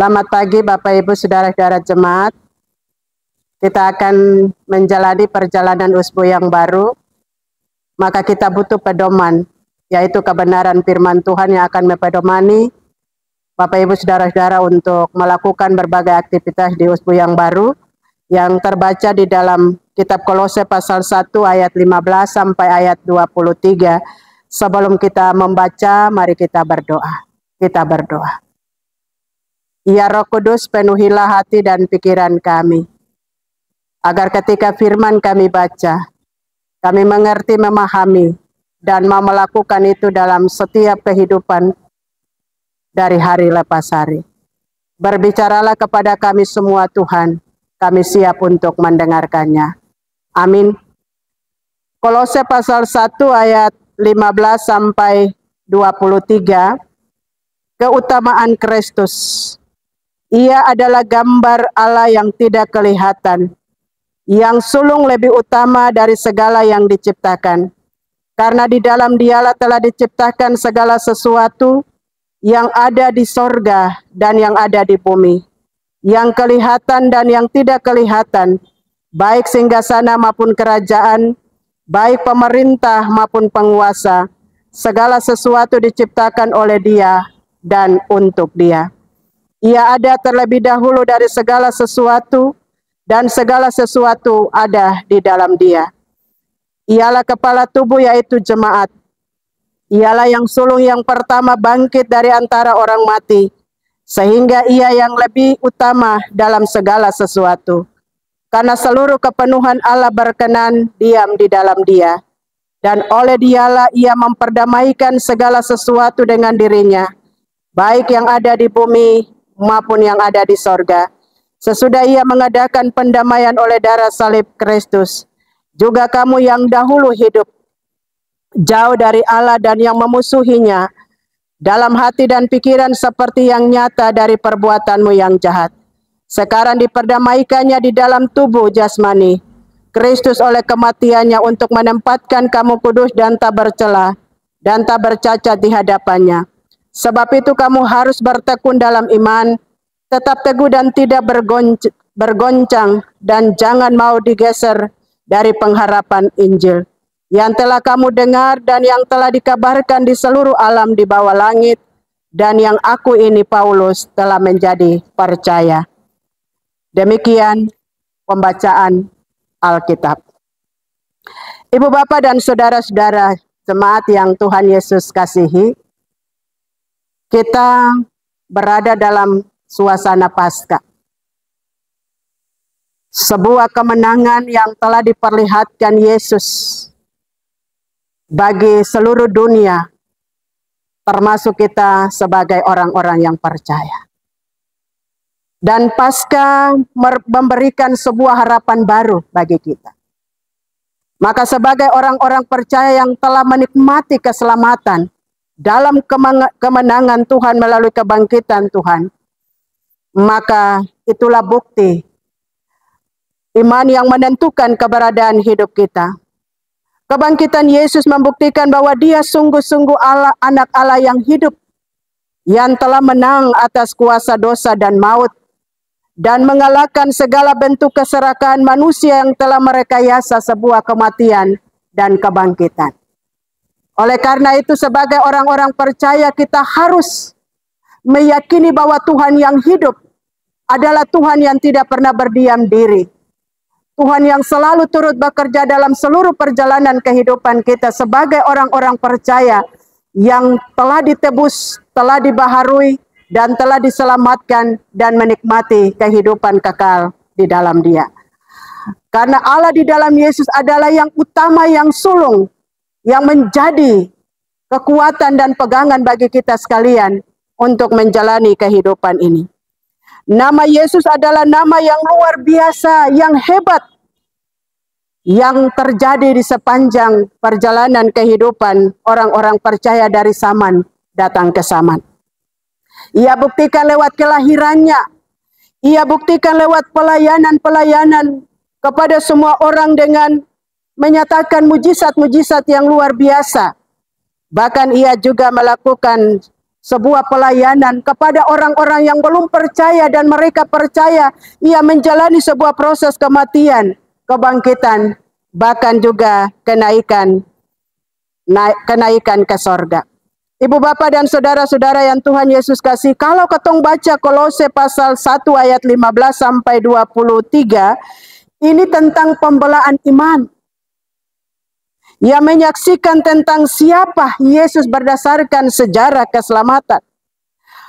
Selamat pagi Bapak Ibu Saudara-saudara jemaat. Kita akan menjalani perjalanan usbu yang baru. Maka kita butuh pedoman, yaitu kebenaran firman Tuhan yang akan mempedomani Bapak Ibu Saudara-saudara untuk melakukan berbagai aktivitas di usbu yang baru yang terbaca di dalam kitab Kolose pasal 1 ayat 15 sampai ayat 23. Sebelum kita membaca, mari kita berdoa. Kita berdoa. Ya Roh Kudus, penuhilah hati dan pikiran kami, agar ketika firman kami baca, kami mengerti, memahami, dan mau melakukan itu dalam setiap kehidupan dari hari lepas hari. Berbicaralah kepada kami semua Tuhan, kami siap untuk mendengarkannya. Amin. Kolose pasal 1 ayat 15 sampai 23, keutamaan Kristus. Ia adalah gambar Allah yang tidak kelihatan, yang sulung lebih utama dari segala yang diciptakan. Karena di dalam Dialah telah diciptakan segala sesuatu yang ada di sorga dan yang ada di bumi, yang kelihatan dan yang tidak kelihatan, baik singgasana maupun kerajaan, baik pemerintah maupun penguasa. Segala sesuatu diciptakan oleh Dia dan untuk Dia. Ia ada terlebih dahulu dari segala sesuatu, dan segala sesuatu ada di dalam Dia. Ialah kepala tubuh, yaitu jemaat. Ialah yang sulung yang pertama bangkit dari antara orang mati, sehingga Ia yang lebih utama dalam segala sesuatu. Karena seluruh kepenuhan Allah berkenan diam di dalam Dia, dan oleh Dialah Ia memperdamaikan segala sesuatu dengan dirinya, baik yang ada di bumi maupun yang ada di sorga. Sesudah Ia mengadakan pendamaian oleh darah salib Kristus, juga kamu yang dahulu hidup jauh dari Allah dan yang memusuhinya dalam hati dan pikiran seperti yang nyata dari perbuatanmu yang jahat, sekarang diperdamaikannya di dalam tubuh jasmani Kristus oleh kematiannya, untuk menempatkan kamu kudus dan tak bercela dan tak bercacat di hadapannya. Sebab itu kamu harus bertekun dalam iman, tetap teguh dan tidak bergoncang, dan jangan mau digeser dari pengharapan Injil yang telah kamu dengar dan yang telah dikabarkan di seluruh alam di bawah langit, dan yang aku ini Paulus telah menjadi percaya. Demikian pembacaan Alkitab. Ibu bapak dan saudara-saudara jemaat yang Tuhan Yesus kasihi, kita berada dalam suasana Paskah. Sebuah kemenangan yang telah diperlihatkan Yesus bagi seluruh dunia, termasuk kita sebagai orang-orang yang percaya. Dan Paskah memberikan sebuah harapan baru bagi kita. Maka sebagai orang-orang percaya yang telah menikmati keselamatan dalam kemenangan Tuhan melalui kebangkitan Tuhan, maka itulah bukti iman yang menentukan keberadaan hidup kita. Kebangkitan Yesus membuktikan bahwa Dia sungguh-sungguh Allah, anak Allah yang hidup, yang telah menang atas kuasa dosa dan maut, dan mengalahkan segala bentuk keserakahan manusia yang telah merekayasa sebuah kematian dan kebangkitan. Oleh karena itu, sebagai orang-orang percaya, kita harus meyakini bahwa Tuhan yang hidup adalah Tuhan yang tidak pernah berdiam diri. Tuhan yang selalu turut bekerja dalam seluruh perjalanan kehidupan kita sebagai orang-orang percaya yang telah ditebus, telah dibaharui, dan telah diselamatkan dan menikmati kehidupan kekal di dalam Dia. Karena Allah di dalam Yesus adalah yang utama, yang sulung, yang menjadi kekuatan dan pegangan bagi kita sekalian untuk menjalani kehidupan ini. Nama Yesus adalah nama yang luar biasa, yang hebat, yang terjadi di sepanjang perjalanan kehidupan orang-orang percaya dari zaman datang ke zaman. Ia buktikan lewat kelahirannya, ia buktikan lewat pelayanan-pelayanan kepada semua orang dengan menyatakan mujizat-mujizat yang luar biasa. Bahkan ia juga melakukan sebuah pelayanan kepada orang-orang yang belum percaya dan mereka percaya. Ia menjalani sebuah proses kematian, kebangkitan, bahkan juga kenaikan ke sorga. Ibu bapak dan saudara-saudara yang Tuhan Yesus kasih, kalau ketong baca Kolose pasal 1 ayat 15 sampai 23, ini tentang pembelaan iman. Ia menyaksikan tentang siapa Yesus berdasarkan sejarah keselamatan.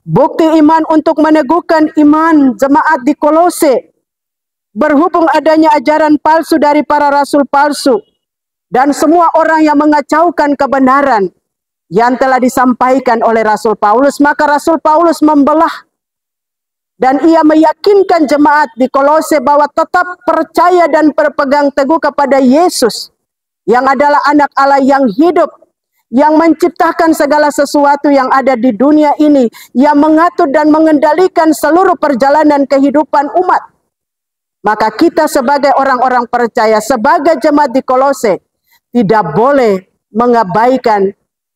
Bukti iman untuk meneguhkan iman jemaat di Kolose. Berhubung adanya ajaran palsu dari para rasul palsu dan semua orang yang mengacaukan kebenaran yang telah disampaikan oleh Rasul Paulus, maka Rasul Paulus membelah dan ia meyakinkan jemaat di Kolose bahwa tetap percaya dan berpegang teguh kepada Yesus yang adalah anak Allah yang hidup, yang menciptakan segala sesuatu yang ada di dunia ini, yang mengatur dan mengendalikan seluruh perjalanan kehidupan umat. Maka kita sebagai orang-orang percaya, sebagai jemaat di Kolose, tidak boleh mengabaikan,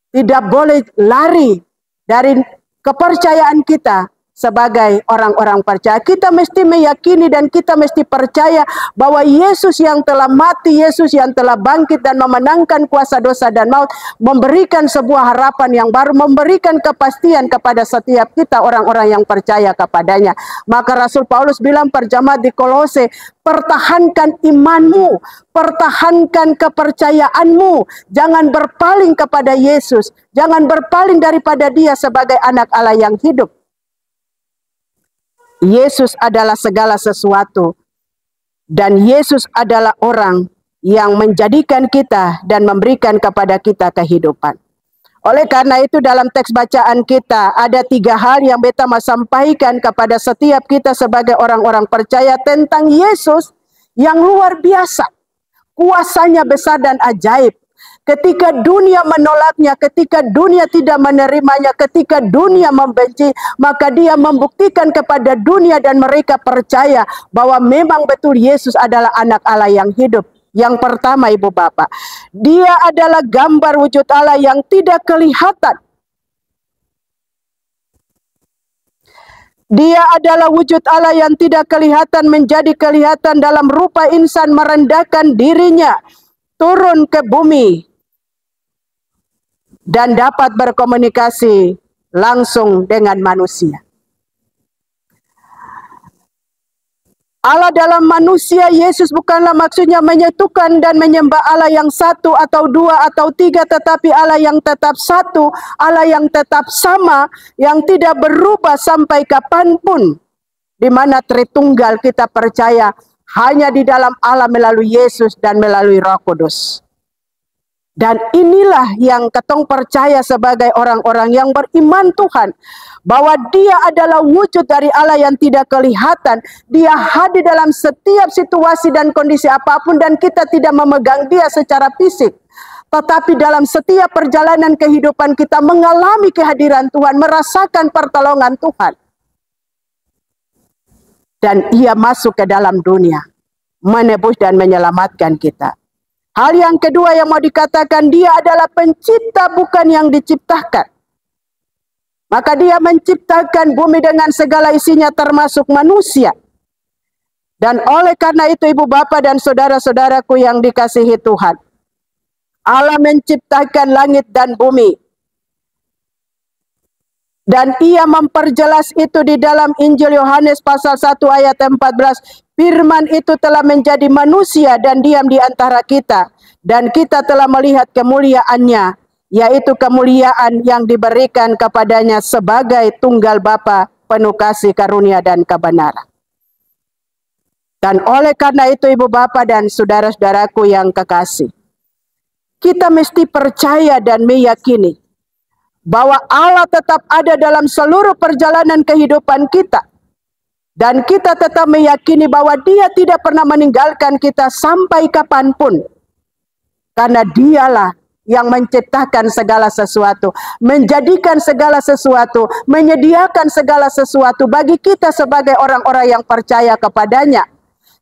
tidak boleh lari dari kepercayaan kita sebagai orang-orang percaya. Kita mesti meyakini dan kita mesti percaya bahwa Yesus yang telah mati, Yesus yang telah bangkit dan memenangkan kuasa dosa dan maut, memberikan sebuah harapan yang baru, memberikan kepastian kepada setiap kita orang-orang yang percaya kepadanya. Maka Rasul Paulus bilang per jemaat di Kolose, pertahankan imanmu, pertahankan kepercayaanmu, jangan berpaling kepada Yesus, jangan berpaling daripada Dia sebagai anak Allah yang hidup. Yesus adalah segala sesuatu dan Yesus adalah orang yang menjadikan kita dan memberikan kepada kita kehidupan. Oleh karena itu dalam teks bacaan kita ada 3 hal yang beta mau sampaikan kepada setiap kita sebagai orang-orang percaya tentang Yesus yang luar biasa. Kuasanya besar dan ajaib. Ketika dunia menolaknya, ketika dunia tidak menerimanya, ketika dunia membenci, maka Dia membuktikan kepada dunia dan mereka percaya bahwa memang betul Yesus adalah anak Allah yang hidup. Yang pertama, ibu bapak, Dia adalah gambar wujud Allah yang tidak kelihatan. Dia adalah wujud Allah yang tidak kelihatan menjadi kelihatan dalam rupa insan, merendahkan dirinya, turun ke bumi, dan dapat berkomunikasi langsung dengan manusia. Allah dalam manusia, Yesus bukanlah maksudnya menyatukan dan menyembah Allah yang satu atau dua atau tiga, tetapi Allah yang tetap satu, Allah yang tetap sama, yang tidak berubah sampai kapanpun. Di mana Tritunggal kita percaya hanya di dalam Allah melalui Yesus dan melalui Roh Kudus. Dan inilah yang ketong percaya sebagai orang-orang yang beriman Tuhan. Bahwa Dia adalah wujud dari Allah yang tidak kelihatan. Dia hadir dalam setiap situasi dan kondisi apapun. Dan kita tidak memegang Dia secara fisik. Tetapi dalam setiap perjalanan kehidupan kita mengalami kehadiran Tuhan. Merasakan pertolongan Tuhan. Dan Ia masuk ke dalam dunia. Menebus dan menyelamatkan kita. Hal yang kedua yang mau dikatakan, Dia adalah pencipta bukan yang diciptakan. Maka Dia menciptakan bumi dengan segala isinya termasuk manusia. Dan oleh karena itu ibu bapak dan saudara-saudaraku yang dikasihi Tuhan, Allah menciptakan langit dan bumi. Dan Ia memperjelas itu di dalam Injil Yohanes pasal 1 ayat 14. Firman itu telah menjadi manusia dan diam di antara kita. Dan kita telah melihat kemuliaannya, yaitu kemuliaan yang diberikan kepadanya sebagai tunggal Bapa, penuh kasih, karunia, dan kebenaran. Dan oleh karena itu ibu bapak dan saudara-saudaraku yang kekasih, kita mesti percaya dan meyakini bahwa Allah tetap ada dalam seluruh perjalanan kehidupan kita. Dan kita tetap meyakini bahwa Dia tidak pernah meninggalkan kita sampai kapanpun. Karena Dialah yang menciptakan segala sesuatu, menjadikan segala sesuatu, menyediakan segala sesuatu bagi kita sebagai orang-orang yang percaya kepadanya.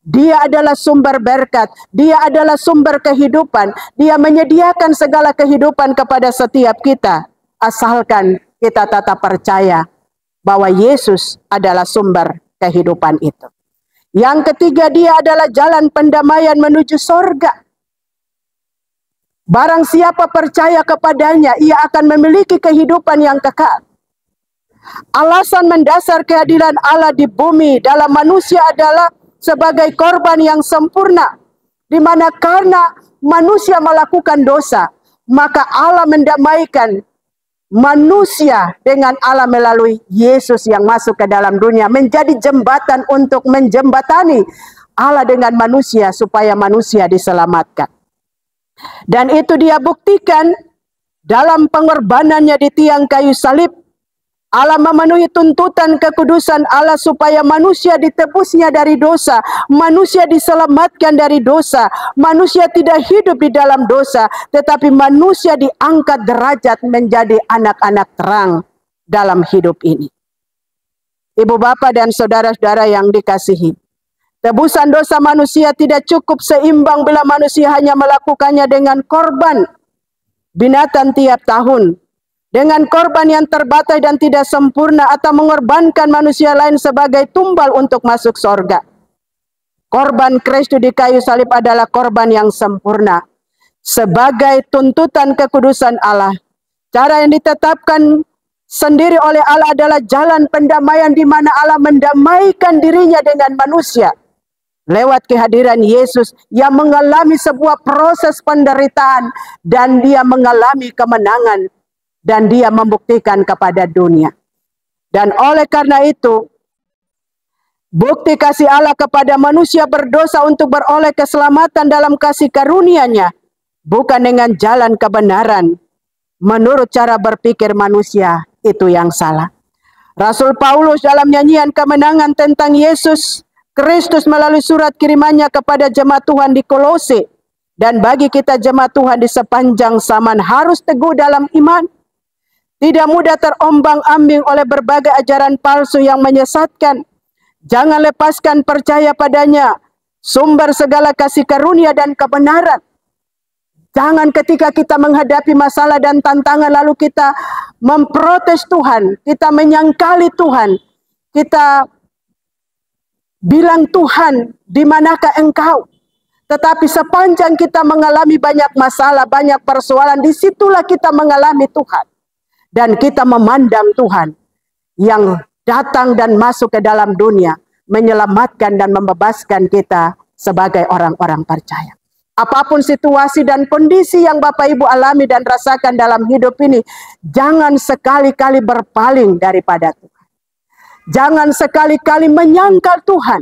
Dia adalah sumber berkat, Dia adalah sumber kehidupan, Dia menyediakan segala kehidupan kepada setiap kita. Asalkan kita tetap percaya bahwa Yesus adalah sumber kehidupan itu. Yang ketiga, dia adalah jalan pendamaian menuju sorga. Barang siapa percaya kepadanya, ia akan memiliki kehidupan yang kekal. Alasan mendasar kehadiran Allah di bumi dalam manusia adalah sebagai korban yang sempurna, di mana karena manusia melakukan dosa, maka Allah mendamaikan manusia dengan Allah melalui Yesus yang masuk ke dalam dunia, menjadi jembatan untuk menjembatani Allah dengan manusia supaya manusia diselamatkan. Dan itu dia buktikan dalam pengorbanannya di tiang kayu salib. Allah memenuhi tuntutan kekudusan Allah supaya manusia ditebusnya dari dosa, manusia diselamatkan dari dosa, manusia tidak hidup di dalam dosa, tetapi manusia diangkat derajat menjadi anak-anak terang dalam hidup ini. Ibu bapak dan saudara-saudara yang dikasihi, tebusan dosa manusia tidak cukup seimbang bila manusia hanya melakukannya dengan korban binatang tiap tahun, dengan korban yang terbatas dan tidak sempurna, atau mengorbankan manusia lain sebagai tumbal untuk masuk sorga. Korban Kristus di kayu salib adalah korban yang sempurna. Sebagai tuntutan kekudusan Allah, cara yang ditetapkan sendiri oleh Allah adalah jalan pendamaian, di mana Allah mendamaikan dirinya dengan manusia lewat kehadiran Yesus yang mengalami sebuah proses penderitaan, dan dia mengalami kemenangan, dan dia membuktikan kepada dunia. Dan oleh karena itu, bukti kasih Allah kepada manusia berdosa untuk beroleh keselamatan dalam kasih karunia-Nya, bukan dengan jalan kebenaran menurut cara berpikir manusia itu yang salah. Rasul Paulus dalam nyanyian kemenangan tentang Yesus Kristus melalui surat kirimannya kepada jemaat Tuhan di Kolose, dan bagi kita jemaat Tuhan di sepanjang zaman, harus teguh dalam iman, tidak mudah terombang-ambing oleh berbagai ajaran palsu yang menyesatkan. Jangan lepaskan percaya padanya, sumber segala kasih karunia dan kebenaran. Jangan ketika kita menghadapi masalah dan tantangan lalu kita memprotes Tuhan, kita menyangkali Tuhan, kita bilang, Tuhan, di manakah Engkau? Tetapi sepanjang kita mengalami banyak masalah, banyak persoalan, disitulah kita mengalami Tuhan. Dan kita memandang Tuhan yang datang dan masuk ke dalam dunia, menyelamatkan dan membebaskan kita sebagai orang-orang percaya. Apapun situasi dan kondisi yang Bapak Ibu alami dan rasakan dalam hidup ini, jangan sekali-kali berpaling daripada Tuhan. Jangan sekali-kali menyangkal Tuhan.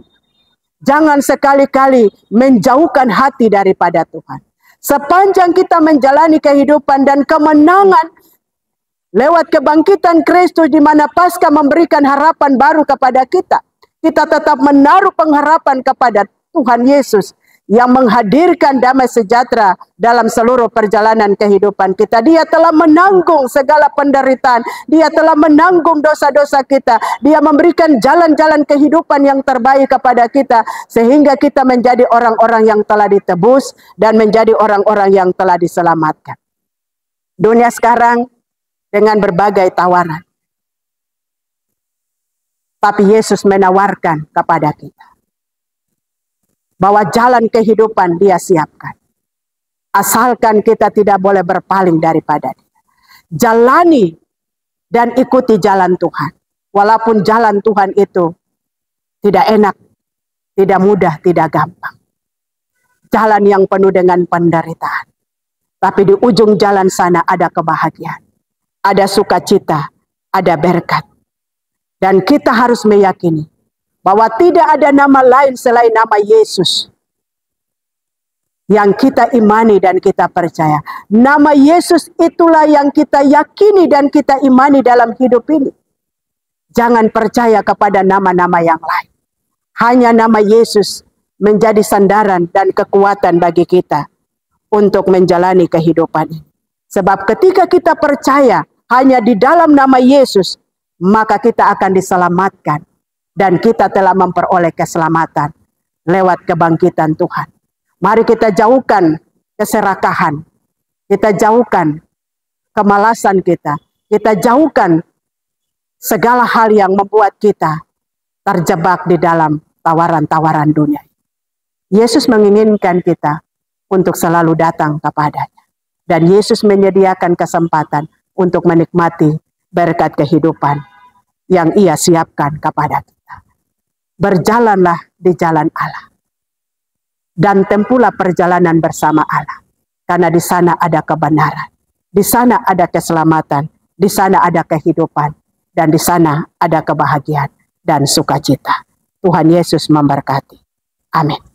Jangan sekali-kali menjauhkan hati daripada Tuhan. Sepanjang kita menjalani kehidupan dan kemenangan lewat kebangkitan Kristus, di mana Paskah memberikan harapan baru kepada kita, kita tetap menaruh pengharapan kepada Tuhan Yesus yang menghadirkan damai sejahtera dalam seluruh perjalanan kehidupan kita. Dia telah menanggung segala penderitaan, Dia telah menanggung dosa-dosa kita, Dia memberikan jalan-jalan kehidupan yang terbaik kepada kita, sehingga kita menjadi orang-orang yang telah ditebus dan menjadi orang-orang yang telah diselamatkan. Dunia sekarang dengan berbagai tawaran, tapi Yesus menawarkan kepada kita bahwa jalan kehidupan Dia siapkan. Asalkan kita tidak boleh berpaling daripada Dia. Jalani dan ikuti jalan Tuhan. Walaupun jalan Tuhan itu tidak enak, tidak mudah, tidak gampang. Jalan yang penuh dengan penderitaan. Tapi di ujung jalan sana ada kebahagiaan, ada sukacita, ada berkat. Dan kita harus meyakini bahwa tidak ada nama lain selain nama Yesus yang kita imani dan kita percaya. Nama Yesus itulah yang kita yakini dan kita imani dalam hidup ini. Jangan percaya kepada nama-nama yang lain. Hanya nama Yesus menjadi sandaran dan kekuatan bagi kita untuk menjalani kehidupan ini. Sebab ketika kita percaya hanya di dalam nama Yesus, maka kita akan diselamatkan. Dan kita telah memperoleh keselamatan lewat kebangkitan Tuhan. Mari kita jauhkan keserakahan. Kita jauhkan kemalasan kita. Kita jauhkan segala hal yang membuat kita terjebak di dalam tawaran-tawaran dunia. Yesus menginginkan kita untuk selalu datang kepadanya. Dan Yesus menyediakan kesempatan untuk menikmati berkat kehidupan yang Ia siapkan kepada kita. Berjalanlah di jalan Allah. Dan tempuhlah perjalanan bersama Allah. Karena di sana ada kebenaran. Di sana ada keselamatan. Di sana ada kehidupan. Dan di sana ada kebahagiaan dan sukacita. Tuhan Yesus memberkati. Amin.